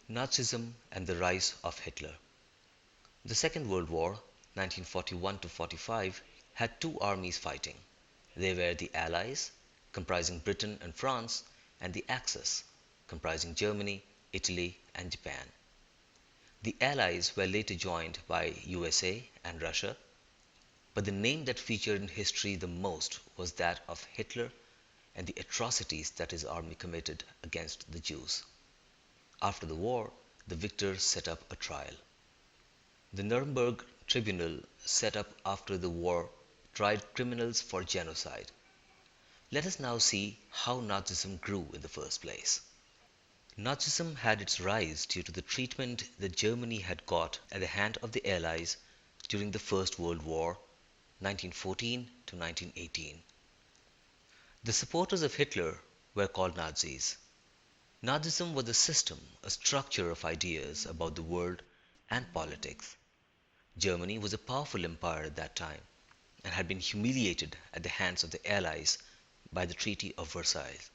Nazism and the rise of Hitler. The Second World War, 1941 to 45, had two armies fighting. They were the Allies, comprising Britain and France, and the Axis, comprising Germany, Italy, and Japan. The Allies were later joined by USA and Russia, but the name that featured in history the most was that of Hitler and the atrocities that his army committed against the Jews. After the war, the victors set up a trial. The Nuremberg Tribunal, set up after the war, tried criminals for genocide. Let us now see how Nazism grew in the first place. Nazism had its rise due to the treatment that Germany had got at the hand of the Allies during the First World War, 1914 to 1918. The supporters of Hitler were called Nazis. Nazism was a system, a structure of ideas about the world and politics. Germany was a powerful empire at that time and had been humiliated at the hands of the Allies by the Treaty of Versailles.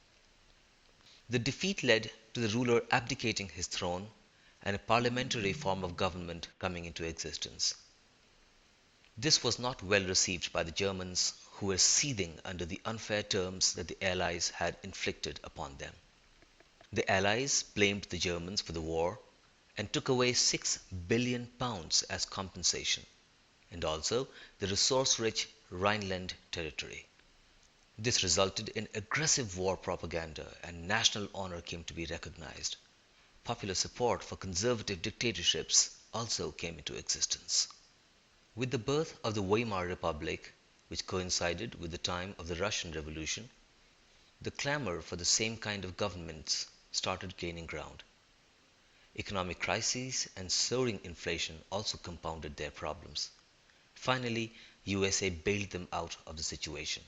The defeat led to the ruler abdicating his throne and a parliamentary form of government coming into existence. This was not well received by the Germans, who were seething under the unfair terms that the Allies had inflicted upon them. The Allies blamed the Germans for the war and took away £6 billion as compensation, and also the resource-rich Rhineland territory. This resulted in aggressive war propaganda, and national honor came to be recognized. Popular support for conservative dictatorships also came into existence. With the birth of the Weimar Republic, which coincided with the time of the Russian Revolution, the clamor for the same kind of governments started gaining ground. Economic crises and soaring inflation also compounded their problems. Finally, USA bailed them out of the situation.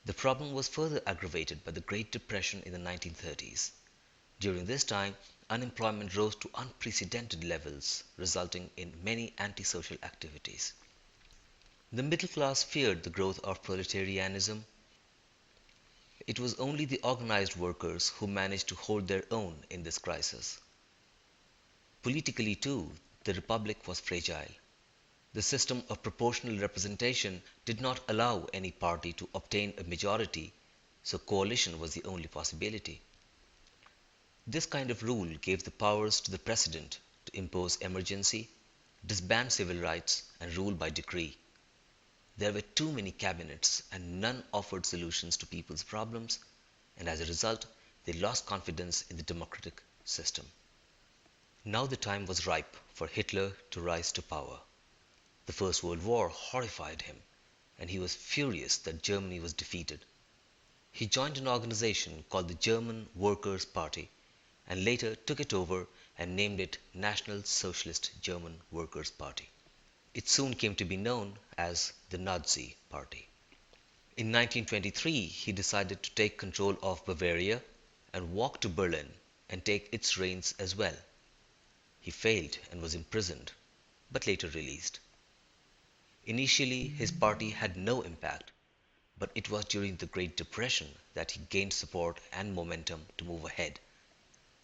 The problem was further aggravated by the Great Depression in the 1930s. During this time, unemployment rose to unprecedented levels, resulting in many antisocial activities. The middle class feared the growth of proletarianism. It was only the organized workers who managed to hold their own in this crisis. Politically too, the republic was fragile. The system of proportional representation did not allow any party to obtain a majority, so coalition was the only possibility. This kind of rule gave the powers to the president to impose emergency, disband civil rights, and rule by decree. There were too many cabinets, and none offered solutions to people's problems, and as a result, they lost confidence in the democratic system. Now the time was ripe for Hitler to rise to power. The First World War horrified him, and he was furious that Germany was defeated. He joined an organization called the German Workers' Party, and later took it over and named it National Socialist German Workers' Party. It soon came to be known as the Nazi Party. In 1923, he decided to take control of Bavaria and walk to Berlin and take its reins as well. He failed and was imprisoned, but later released. Initially, his party had no impact, but it was during the Great Depression that he gained support and momentum to move ahead.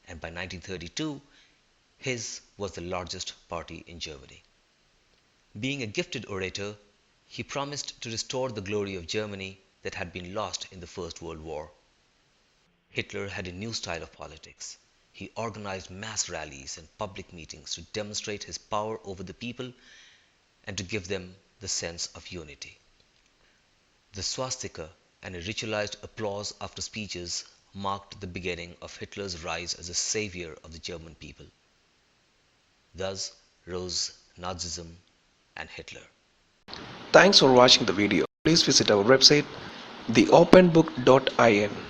And by 1932, his was the largest party in Germany. Being a gifted orator, he promised to restore the glory of Germany that had been lost in the First World War. Hitler had a new style of politics. He organized mass rallies and public meetings to demonstrate his power over the people and to give them the sense of unity. The swastika and a ritualized applause after speeches marked the beginning of Hitler's rise as a savior of the German people. Thus rose Nazism and Hitler. Thanks for watching the video. Please visit our website theOpenBook.in.